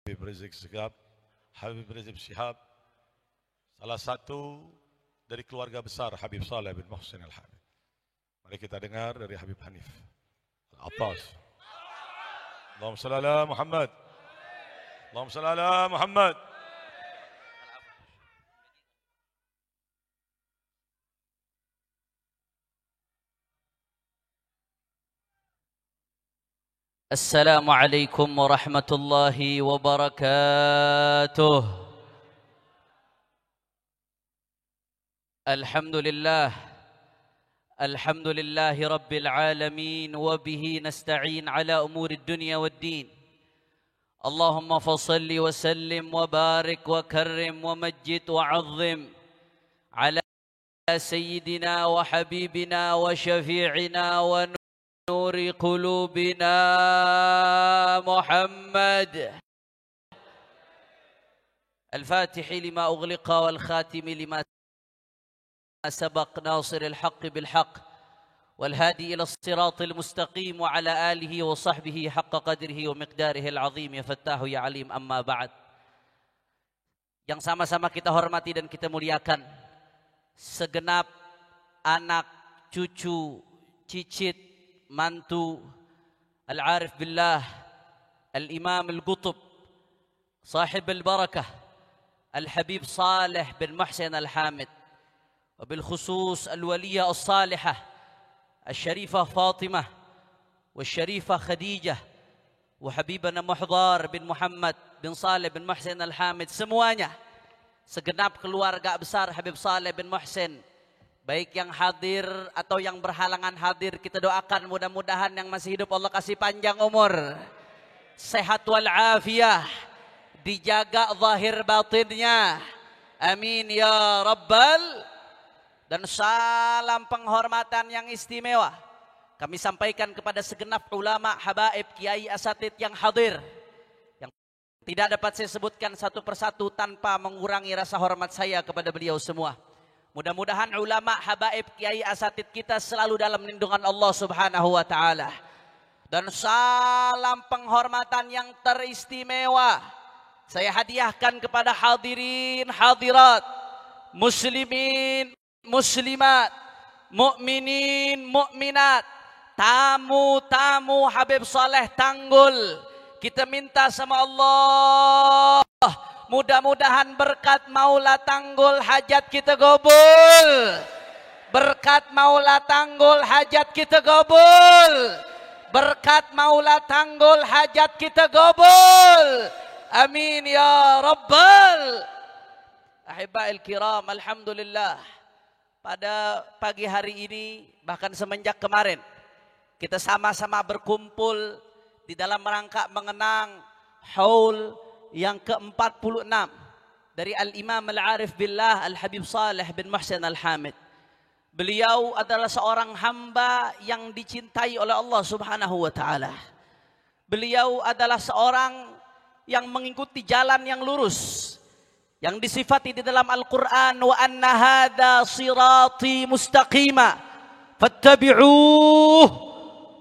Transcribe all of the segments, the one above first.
Habib Rizik Syihab, Habib Rizik Syihab, salah satu dari keluarga besar Habib Saleh bin Muhsin Al-Hamid. Mari kita dengar dari Habib Hanif Al-Attas. Allahumma salli ala Muhammad. Allahumma salli ala Muhammad. السلام عليكم ورحمة الله وبركاته. الحمد لله رب العالمين، وبه نستعين على أمور الدنيا والدين. اللهم فصل وسلم وبارك وكرم ومجد وعظم على سيدنا وحبيبنا وشفيعنا ونور قلوبنا محمد الفاتح لما أغلق والخاتم لما سبق، ناصر الحق بالحق والهادي إلى الصراط المستقيم، وعلى آله وصحبه حق قدره ومقداره العظيم. يا فتاح يا عليم. أما بعد. Yang sama-sama kita hormati dan kita muliakan segenap anak, cucu, cicit, mantu Al-Arif Billah, Al-Imam Al-Qutb, Sahib Al-Barakah, Al-Habib Saleh bin Muhsin Al-Hamid, وبالخصوص الولية الصالحة الشريفة فاطمة والشريفة خديجة وحبيبنا محضار bin Muhammad bin Saleh bin Muhsin Al-Hamid, semuanya, segenap keluarga besar Habib Saleh bin Muhsin, baik yang hadir atau yang berhalangan hadir, kita doakan mudah-mudahan yang masih hidup Allah kasih panjang umur, sehat wal-afiyah, dijaga zahir batinnya, amin ya rabbal. Dan salam penghormatan yang istimewa kami sampaikan kepada segenap ulama, habaib, kiai, asatid yang hadir, yang tidak dapat saya sebutkan satu persatu tanpa mengurangi rasa hormat saya kepada beliau semua. Mudah-mudahan ulama, habaib, kiai, asatid kita selalu dalam lindungan Allah Subhanahu wa taala. Dan salam penghormatan yang teristimewa saya hadiahkan kepada hadirin, hadirat, muslimin, muslimat, mukminin, mukminat, tamu-tamu Habib Saleh Tanggul. Kita minta sama Allah, mudah-mudahan berkat Maula Tanggul hajat kita gobul. Berkat Maula Tanggul hajat kita gobul. Berkat Maula Tanggul hajat kita gobul. Amin ya rabbal. Ahibba'il kiram, alhamdulillah. Pada pagi hari ini, bahkan semenjak kemarin, kita sama-sama berkumpul di dalam rangka mengenang haul yang ke-46 dari Al-Imam Al-Arif Billah Al-Habib Saleh bin Muhsin Al-Hamid. Beliau adalah seorang hamba yang dicintai oleh Allah Subhanahu wa taala. Beliau adalah seorang yang mengikuti jalan yang lurus, yang disifati di dalam Al-Quran, wa anna hadha sirati mustaqima fattabi'uh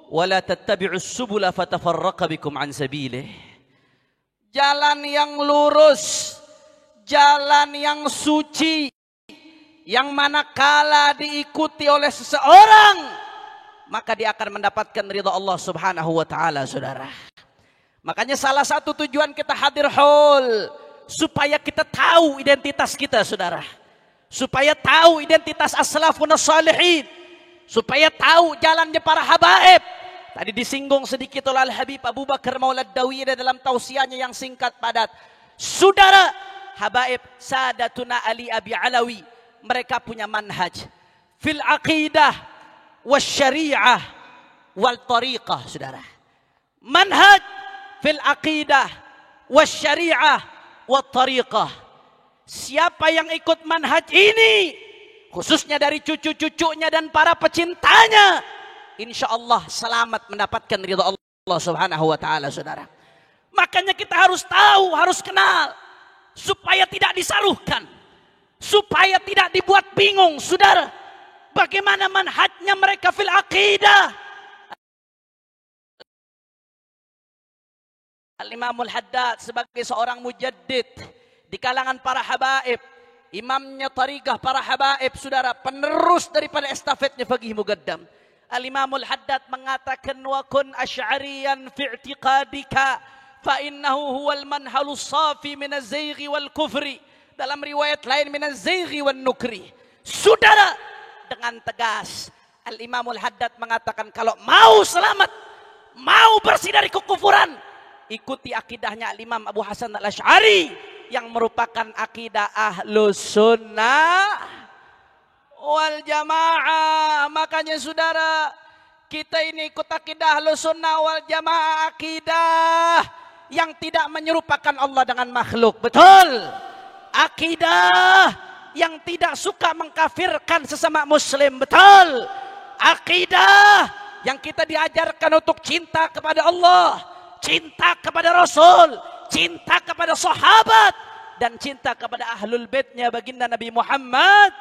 wa la tattabi'us subula fatafarraqa bikum an sabilih. Jalan yang lurus, jalan yang suci, yang manakala diikuti oleh seseorang maka dia akan mendapatkan ridha Allah Subhanahu wa taala, saudara. Makanya salah satu tujuan kita hadir haul supaya kita tahu identitas kita, saudara. Supaya tahu identitas as-salafun as-salihin. Supaya tahu jalannya para habaib. Tadi disinggung sedikit oleh Al-Habib Abu Bakar Maulad Dawiyah dalam tausiahnya yang singkat padat. Saudara, habaib Sadatuna Ali Abi Alawi, mereka punya manhaj fil aqidah wasyariah wal tariqah, saudara. Manhaj fil aqidah wasyariah wat tariqah. Siapa yang ikut manhaj ini, khususnya dari cucu-cucunya dan para pecintanya, insya Allah selamat mendapatkan ridha Allah Subhanahu wa taala, saudara. Makanya kita harus tahu, harus kenal, supaya tidak disaruhkan, supaya tidak dibuat bingung, saudara. Bagaimana manhajnya mereka fil aqidah Al-Imamul Haddad sebagai seorang mujaddid di kalangan para habaib, imamnya tarikah para habaib, saudara, penerus daripada estafetnya Faqih Muqaddam. Al-Imamul Haddad mengatakan wa kun asy'ariyan fi i'tiqadika fa innahu huwal manhalus safi min az-zayghi wal kufri. Dalam riwayat lain min az-zayghi wan nukri. Saudara, dengan tegas Al-Imamul Haddad mengatakan kalau mau selamat, mau bersih dari kekufuran, ikuti akidahnya Al-Imam Abu Hasan Al-Asy'ari yang merupakan akidah Ahlus Sunnah wal Jamaah. Makanya saudara, kita ini ikut akidah Ahlus Sunnah wal Jamaah, akidah yang tidak menyerupakan Allah dengan makhluk. Betul. Akidah yang tidak suka mengkafirkan sesama muslim. Betul. Akidah yang kita diajarkan untuk cinta kepada Allah, cinta kepada Rasul, cinta kepada sahabat, dan cinta kepada ahlul baitnya baginda Nabi Muhammad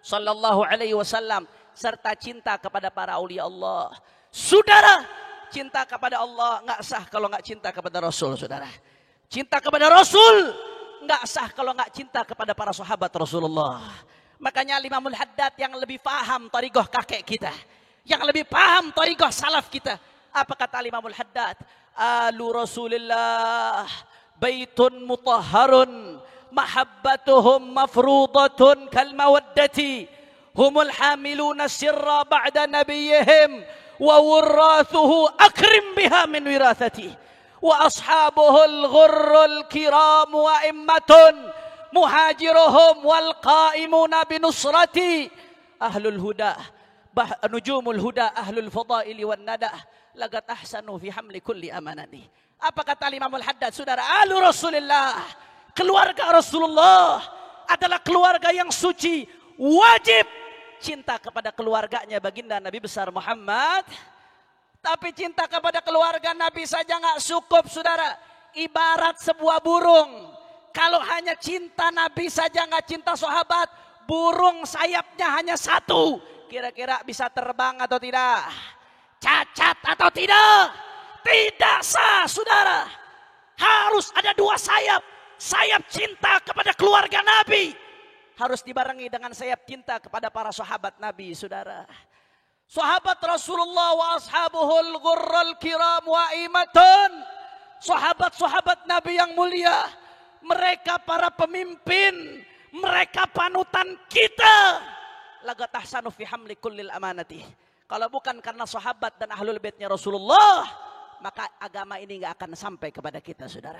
sallallahu alaihi wasallam, serta cinta kepada para aulia Allah. Saudara, cinta kepada Allah nggak sah kalau nggak cinta kepada Rasul, saudara. Cinta kepada Rasul nggak sah kalau nggak cinta kepada para sahabat Rasulullah. Makanya Imamul Haddad yang lebih paham thariqah kakek kita, yang lebih paham thariqah salaf kita. Apa kata Imamul Haddad? Alu Rasulillah baitun mutahharun mahabbatuhum mafruḍatun kal mawaddati humul hamiluna sirra ba'da nabiyyihim wa wurathuhu akrim biha min wirathati wa ashabuhul ghurrul kiram wa immatun muhajiruhum wal qaimuna binusrati ahlul huda nujumul huda ahlul fadaili wan nada lagat ahsanu fi hamli kulli amanati. Apa kata Imamul Haddad? Saudara, ahlu Rasulullah, keluarga Rasulullah adalah keluarga yang suci. Wajib cinta kepada keluarganya baginda Nabi besar Muhammad. Tapi cinta kepada keluarga Nabi saja nggak cukup, saudara. Ibarat sebuah burung, kalau hanya cinta Nabi saja nggak cinta sahabat, burung sayapnya hanya satu, kira-kira bisa terbang atau tidak? Cacat atau tidak? Tidak sah, saudara. Harus ada dua sayap. Sayap cinta kepada keluarga Nabi harus dibarengi dengan sayap cinta kepada para sahabat Nabi, saudara. Sahabat Rasulullah wa ashabuhul ghurral kiram wa imatun. Sahabat-sahabat Nabi yang mulia, mereka para pemimpin, mereka panutan kita. Lagat ahsanu fi hamli kullil amanati. Kalau bukan karena sahabat dan ahlul baitnya Rasulullah, maka agama ini nggak akan sampai kepada kita, saudara.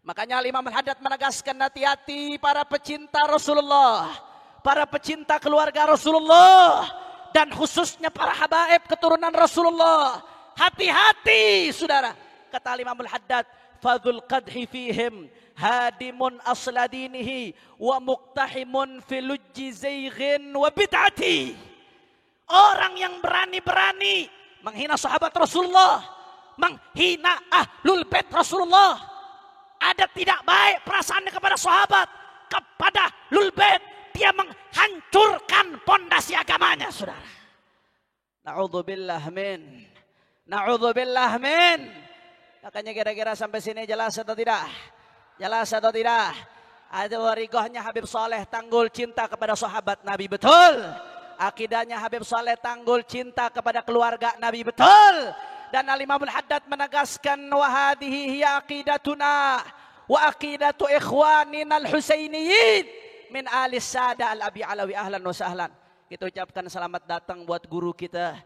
Makanya Imam Al-Haddad menegaskan, hati-hati para pecinta Rasulullah, para pecinta keluarga Rasulullah, dan khususnya para habaib keturunan Rasulullah. Hati-hati, saudara. Kata Imam Al-Haddad, fadhul qadhi fihim hadimun asladinihi wa muqtahimun filujji zayghin wa bid'ati. Orang yang berani-berani menghina sahabat Rasulullah, menghina ahlul bait Rasulullah, ada tidak baik perasaannya kepada sahabat, kepada ahlul bait, dia menghancurkan pondasi agamanya, saudara. Na'udzubillah min. Na'udzubillah min. Makanya kira-kira sampai sini jelas atau tidak? Jelas atau tidak? Ada warigahnya Habib Saleh Tanggul cinta kepada sahabat Nabi, betul. Akidahnya Habib Saleh Tanggul cinta kepada keluarga Nabi, betul. Dan Al-Imamul Haddad menegaskan, wa hadhihi hiya aqidatuna wa aqidatu ikhwanina al-Husainiyin min ahli sada al-Abi Alawi, ahlan wa sahlan. Kita ucapkan selamat datang buat guru kita,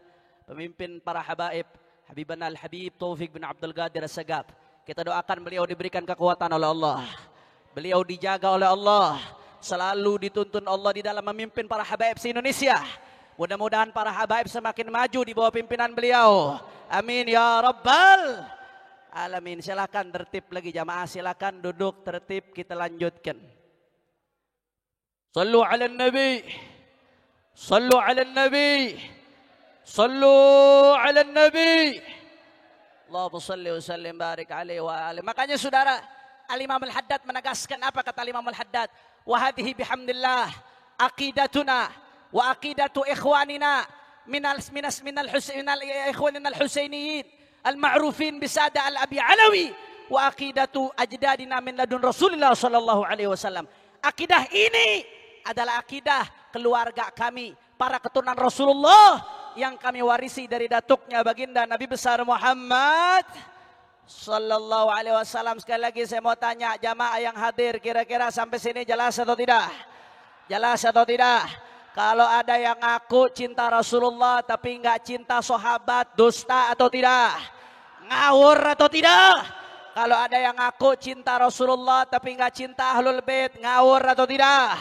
pemimpin para habaib, Habibana Al-Habib Taufik bin Abdul Qadir As-Sagab. Kita doakan beliau diberikan kekuatan oleh Allah, beliau dijaga oleh Allah, selalu dituntun Allah di dalam memimpin para habaib se-Indonesia. Mudah-mudahan para habaib semakin maju di bawah pimpinan beliau. Amin ya rabbal alamin. Silakan tertib lagi jamaah, silakan duduk tertib, kita lanjutkan. Sallu ala nabi, sallu ala nabi, sallu ala nabi. Allahumma salli wa sallim barik alaihi wa alihi. Makanya saudara, Al-Imam Al-Haddad menegaskan, apa kata Al-Imam Al-Haddad? Wa hadhihi bihamdillah aqidatuna wa aqidatu ikhwanina minal ikhwanina al-Husainiyin al-ma'rufin bisada al-Abi Alawi wa aqidatu ajdadina min ladun Rasulillah sallallahu alaihi wasallam. Akidah ini adalah akidah keluarga kami, para keturunan Rasulullah yang kami warisi dari datuknya baginda Nabi besar Muhammad sallallahu alaihi wasallam. Sekali lagi saya mau tanya jamaah yang hadir, kira-kira sampai sini jelas atau tidak? Jelas atau tidak? Kalau ada yang ngaku cinta Rasulullah tapi nggak cinta sahabat, dusta atau tidak? Ngawur atau tidak? Kalau ada yang ngaku cinta Rasulullah tapi nggak cinta Ahlul Bait, ngawur atau tidak?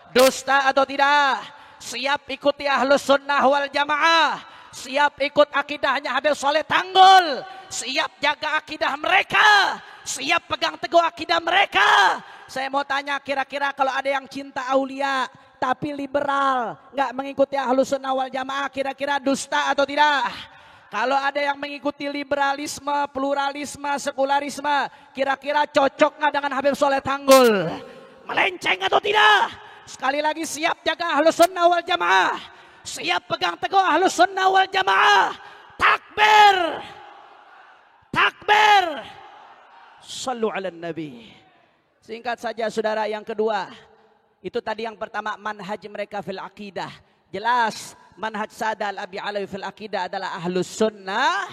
Dusta atau tidak? Siap ikuti Ahlus Sunnah wal Jamaah, siap ikut akidahnya Habib Saleh Tanggul, siap jaga akidah mereka, siap pegang teguh akidah mereka. Saya mau tanya, kira-kira kalau ada yang cinta aulia tapi liberal, nggak mengikuti Ahlus Sunnah wal Jamaah, kira-kira dusta atau tidak? Kalau ada yang mengikuti liberalisme, pluralisme, sekularisme, kira-kira cocok nggak dengan Habib Saleh Tanggul? Melenceng atau tidak? Sekali lagi, siap jaga Ahlus Sunnah wal Jamaah, siap pegang teguh Ahlus Sunnah wal Jamaah. Takbir, takbir, sallu ala nabi. Singkat saja saudara, yang kedua, itu tadi yang pertama manhaj mereka fil aqidah. Jelas manhaj Sada al-Abi Alawi fil aqidah adalah Ahlus Sunnah.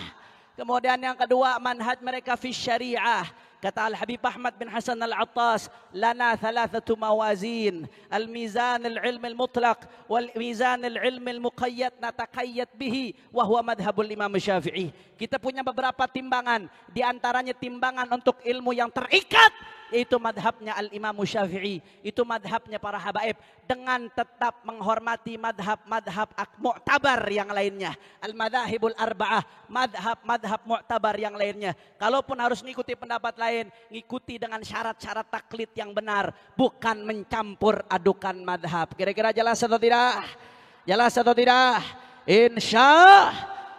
Kemudian yang kedua manhaj mereka fil syariah. Kata Al-Habib Ahmad bin Hasan Al-Attas, lana thalathatu mawazin, al-mizan al-ilm al-mutlaq, wal-mizan al-ilm al-muqayyad nataqayyad bihi, wa huwa madhabul Imam Syafi'i. Kita punya beberapa timbangan, di antaranya timbangan untuk ilmu yang terikat, yaitu madhabnya Al-Imam Syafi'i, itu madhabnya para habaib, dengan tetap menghormati madhab-madhab mu'tabar yang lainnya. Al-madhahibul arba'ah, madhab-madhab mu'tabar yang lainnya. Kalaupun harus mengikuti pendapat lain, ngikuti dengan syarat-syarat taklid yang benar, bukan mencampur adukan madhab. Kira-kira jelas atau tidak? Jelas atau tidak? Insya.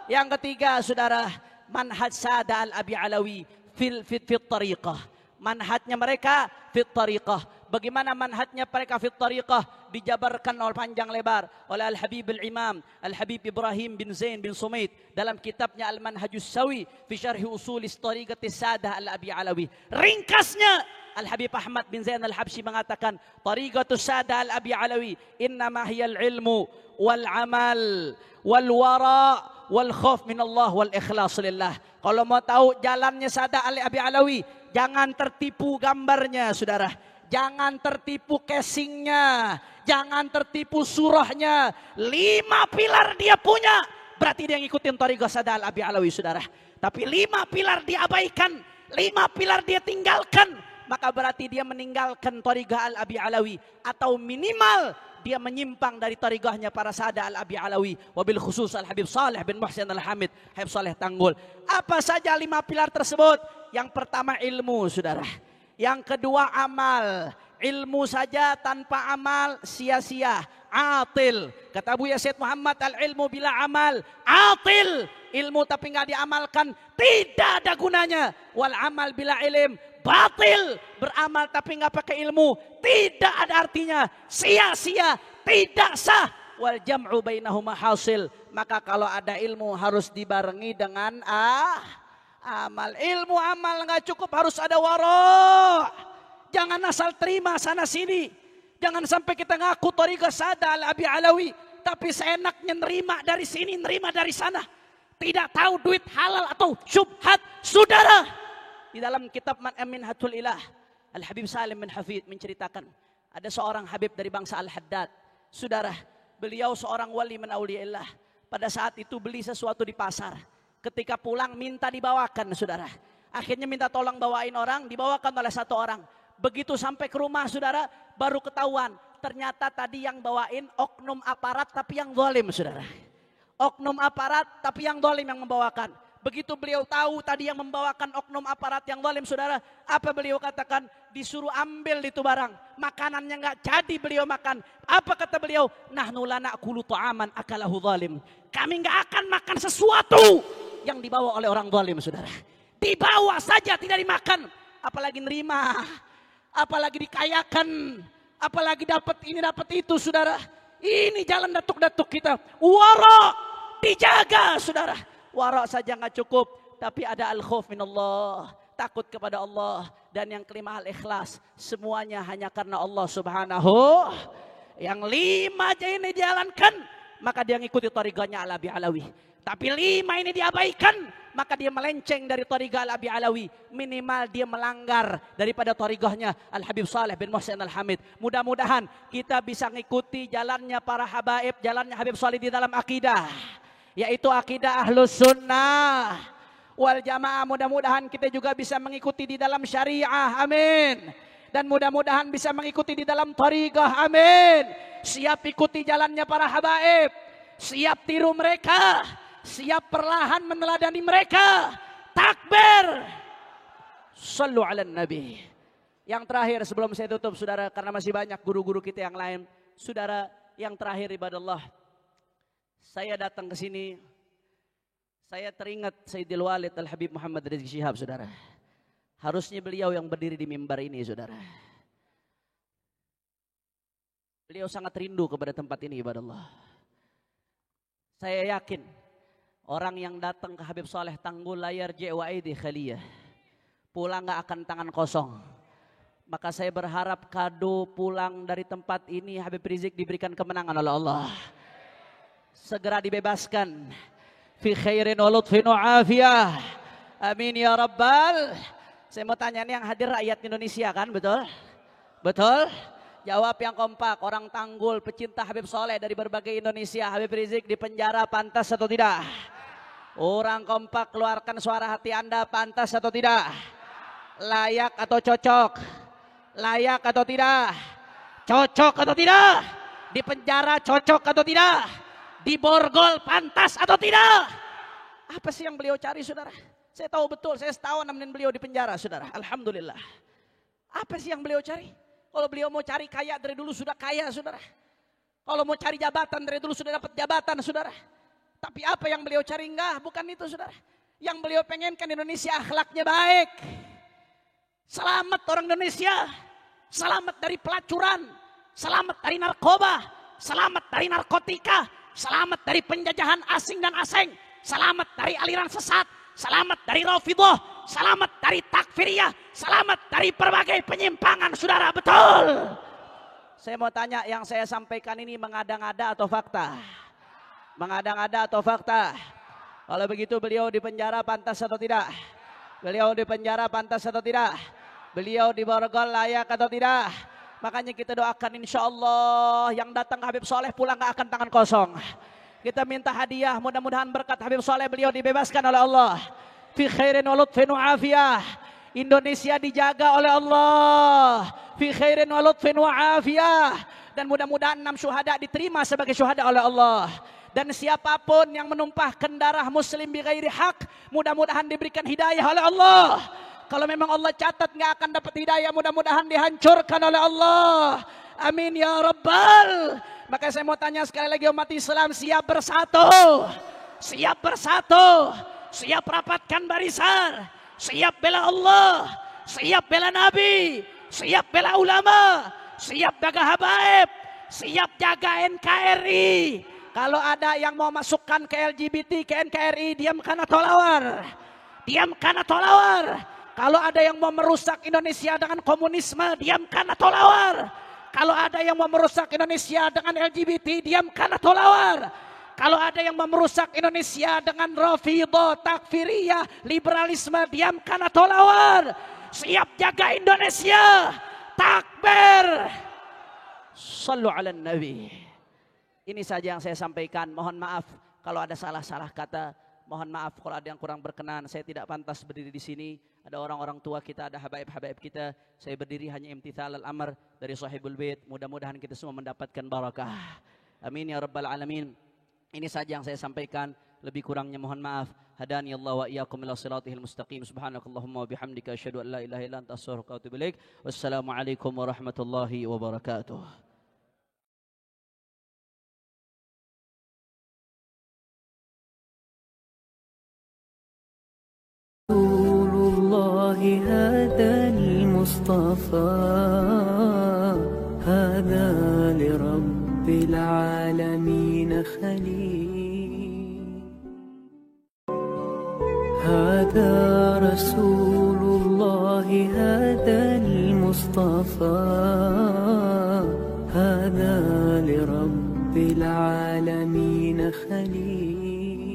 Yang ketiga saudara, manhaj Sada al-Abi Alawi fil tariqah. Manhajnya mereka fit tariqah. Bagaimana manhajnya mereka fit tariqah? Dijabarkan oleh panjang lebar oleh Al-Habib Al-Imam Al-Habib Ibrahim bin Zain bin Sumait dalam kitabnya Al-Manhajus Sawi fi syarhi usulis tariqati Sadah Al-Abi Alawi. Ringkasnya Al-Habib Ahmad bin Zain Al-Habsyi mengatakan, tariqatus Sadah Al-Abi Alawi innama hiyal ilmu wal amal wal wara wal khauf min Allah wal ikhlas lillah. Kalau mau tahu jalannya Sadah Al-Abi Alawi, jangan tertipu gambarnya saudara, jangan tertipu casingnya, jangan tertipu surahnya. 5 pilar dia punya, berarti dia ngikutin tariqah Sada al-Abi Alawi saudara. Tapi 5 pilar dia abaikan, 5 pilar dia tinggalkan, maka berarti dia meninggalkan tariqah al-Abi Alawi, atau minimal dia menyimpang dari tariqahnya para Sada al-Abi Alawi. Wabil khusus Al-Habib Saleh bin Muhsin Al-Hamid, Habib Saleh Tanggul. Apa saja 5 pilar tersebut? Yang pertama ilmu saudara, yang kedua amal. Ilmu saja tanpa amal sia-sia, atil. Kata Buya Said Muhammad, al-ilmu bila amal atil. Ilmu tapi nggak diamalkan tidak ada gunanya. Wal amal bila ilm batil. Beramal tapi nggak pakai ilmu tidak ada artinya, sia-sia, tidak sah. Wal jam'u bainahuma hasil. Maka kalau ada ilmu harus dibarengi dengan amal. Ilmu amal nggak cukup, harus ada wara'. Jangan asal terima sana sini. Jangan sampai kita ngaku tariqah Sada al-Abi Alawi, tapi seenaknya nerima dari sini, nerima dari sana. Tidak tahu duit halal atau syubhat. Saudara, di dalam kitab Minhatul Ilah, Al-Habib Salim bin Hafid menceritakan, ada seorang Habib dari bangsa Al-Haddad. Saudara, beliau seorang wali min auliyaillah. Pada saat itu beli sesuatu di pasar. Ketika pulang minta dibawakan saudara. Akhirnya minta tolong bawain orang, dibawakan oleh satu orang. Begitu sampai ke rumah saudara, baru ketahuan. Ternyata tadi yang bawain oknum aparat tapi yang zalim saudara. Oknum aparat tapi yang zalim yang membawakan. Begitu beliau tahu tadi yang membawakan oknum aparat yang zalim saudara. Apa beliau katakan? Disuruh ambil itu barang. Makanannya nggak jadi beliau makan. Apa kata beliau? Nahnu la na'kulu ta'aman akalahu zalim. Kami nggak akan makan sesuatu yang dibawa oleh orang zalim saudara. Dibawa saja tidak dimakan. Apalagi nerima. Apalagi dikayakan, apalagi dapat ini dapat itu saudara. Ini jalan datuk-datuk kita. Wara' dijaga saudara. Wara' saja nggak cukup, tapi ada al-khauf minallah. takut kepada Allah, dan yang kelima al-ikhlas. Semuanya hanya karena Allah Subhanahu. Yang 5 aja ini dijalankan, maka dia ngikuti thariqahnya Al-Abi Alawi. Tapi 5 ini diabaikan, maka dia melenceng dari thariqah Al-Abi Alawi. Minimal dia melanggar daripada thariqahnya Al-Habib Saleh bin Muhsin Al-Hamid. Mudah-mudahan kita bisa ngikuti jalannya para habaib, jalannya Habib Saleh di dalam akidah, yaitu akidah Ahlus Sunnah wal Jamaah. Mudah-mudahan kita juga bisa mengikuti di dalam syariah, amin. Dan mudah-mudahan bisa mengikuti di dalam thariqah, amin. Siap ikuti jalannya para habaib, siap tiru mereka, siap perlahan meneladani mereka. Takbir. Sallu ala Nabi. Yang terakhir sebelum saya tutup saudara, karena masih banyak guru-guru kita yang lain. Saudara, yang terakhir ibadallah, saya datang ke sini, saya teringat Sayyidil Walid Al-Habib Muhammad Rizki Syihab saudara. Harusnya beliau yang berdiri di mimbar ini saudara. Beliau sangat rindu kepada tempat ini ibadallah. Saya yakin orang yang datang ke Habib Saleh Tanggul layar J.W.I.D. Khaliyah pulang gak akan tangan kosong. Maka saya berharap kado pulang dari tempat ini Habib Rizik diberikan kemenangan oleh Allah. Segera dibebaskan. Fi khairin wa lutfin wa afiyah. Amin ya rabbal. Saya mau tanya, ini yang hadir rakyat Indonesia kan, betul? Betul? Jawab yang kompak. Orang Tanggul, pecinta Habib Saleh dari berbagai Indonesia. Habib Rizik di penjara, pantas atau tidak? Orang kompak, keluarkan suara hati Anda, pantas atau tidak? Layak atau cocok? Layak atau tidak? Cocok atau tidak? Di penjara cocok atau tidak? Di borgol pantas atau tidak? Apa sih yang beliau cari saudara? Saya tahu betul, saya setahun nemenin beliau di penjara saudara. Alhamdulillah. Apa sih yang beliau cari? Kalau beliau mau cari kaya dari dulu sudah kaya saudara. Kalau mau cari jabatan dari dulu sudah dapat jabatan saudara. Tapi apa yang beliau cari? Enggak, bukan itu saudara. Yang beliau pengenkan Indonesia akhlaknya baik. Selamat orang Indonesia. Selamat dari pelacuran. Selamat dari narkoba. Selamat dari narkotika. Selamat dari penjajahan asing dan asing. Selamat dari aliran sesat. Selamat dari Rafidhah. Selamat dari takfiriyah. Selamat dari berbagai penyimpangan saudara, betul. Saya mau tanya, yang saya sampaikan ini mengada-ngada atau fakta? Mengada-ngada atau fakta? Kalau begitu beliau di penjara pantas atau tidak? Beliau di penjara pantas atau tidak? Beliau di borgol layak atau tidak? Makanya kita doakan insya Allah yang datang Habib Saleh pulang gak akan tangan kosong. Kita minta hadiah, mudah-mudahan berkat Habib Saleh beliau dibebaskan oleh Allah. Fi khairin wa lutfin wa afiyah. Indonesia dijaga oleh Allah. Fi khairin wa lutfin wa afiyah. Dan mudah-mudahan 6 syuhada diterima sebagai syuhada oleh Allah. Dan siapapun yang menumpahkan darah muslim bi ghairi haq, mudah-mudahan diberikan hidayah oleh Allah. Kalau memang Allah catat nggak akan dapat hidayah, mudah-mudahan dihancurkan oleh Allah. Amin ya rabbal. Maka saya mau tanya sekali lagi umat Islam, siap bersatu? Siap bersatu? Siap rapatkan barisan? Siap bela Allah? Siap bela Nabi? Siap bela ulama? Siap jaga habaib? Siap jaga NKRI? Kalau ada yang mau masukkan ke LGBT, ke NKRI, diamkan atau lawar? Diamkan atau lawar? Kalau ada yang mau merusak Indonesia dengan komunisme, diamkan atau lawar? Kalau ada yang mau merusak Indonesia dengan LGBT, diamkan atau lawar? Kalau ada yang mau merusak Indonesia dengan Rafidhah, takfiriyah, liberalisme, diamkan atau lawar? Siap jaga Indonesia. Takbir. Sallu ala Nabi. Ini saja yang saya sampaikan. Mohon maaf kalau ada salah-salah kata. Mohon maaf kalau ada yang kurang berkenan. Saya tidak pantas berdiri di sini. Ada orang-orang tua kita, ada habaib-habaib kita. Saya berdiri hanya imtithal al-amr dari sahibul bait. Mudah-mudahan kita semua mendapatkan barakah. Amin ya rabbal alamin. Ini saja yang saya sampaikan. Lebih kurangnya mohon maaf. Hadani Allah wa iyyakum ila siratihil mustaqim. Subhanakallahumma wa bihamdika asyhadu an la ilaha illa anta astaghfiruka wa atubu ilaik. Wassalamualaikum warahmatullahi wabarakatuh. هذا المصطفى هذا لرب العالمين خليل هذا رسول الله هذا المصطفى هذا لرب العالمين خليل